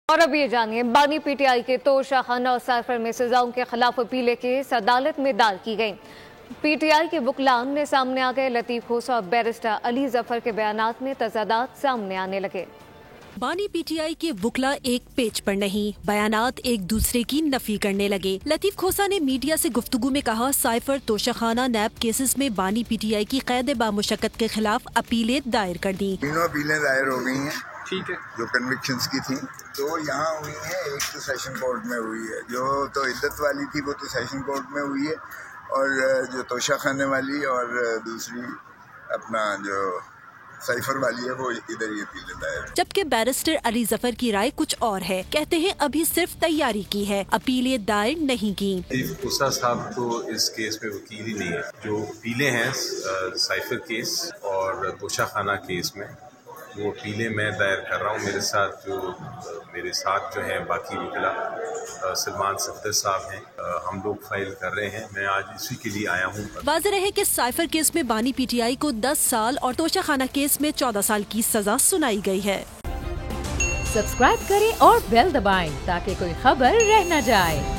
और अब ये जानिए, बानी पीटीआई के तोशा खाना और साइफर में सजाओं के खिलाफ अपीलें केस अदालत में दायर की गई। पीटीआई के वकीलान ने सामने आ गए। लतीफ खोसा और बैरिस्टर अली जफर के बयानात में तजादात सामने आने लगे। बानी पीटीआई के वकला एक पेज पर नहीं, बयानात एक दूसरे की नफी करने लगे। लतीफ खोसा ने मीडिया से गुफ्तगू में कहा, साइफर तोशाखाना नैब केसेस में बानी पीटीआई की कैद बामुशक्कत के खिलाफ अपीलें दायर कर दी। तीनों अपीलें दायर हो गई हैं, ठीक है, जो कन्विक्शंस की थी तो यहाँ हुई है। एक तो सेशन कोर्ट में हुई है, जो तो इद्दत वाली थी वो तो सेशन कोर्ट में हुई है, और जो तोशा खाने वाली और दूसरी अपना जो साइफर वाली है वो इधर ही अपील दायर। जबकि बैरिस्टर अली जफर की राय कुछ और है। कहते हैं अभी सिर्फ तैयारी की है, अपीलें दायर नहीं की। लतीफ खोसा साहब तो इस केस में वकील ही नहीं है। जो अपीलें हैं साइफर केस और तोशा खाना केस में, वो अपीलें मैं दायर कर रहा हूँ। मेरे साथ जो हैं बाकी वकीला सलमान सफदर साहब हैं, हम लोग फाइल कर रहे हैं। मैं आज इसी के लिए आया हूँ। वाज़ेह रहे कि साइफर केस में बानी पीटीआई को 10 साल और तोशा खाना केस में 14 साल की सजा सुनाई गई है। सब्सक्राइब करें और बेल दबाएं ताकि कोई खबर रह न जाए।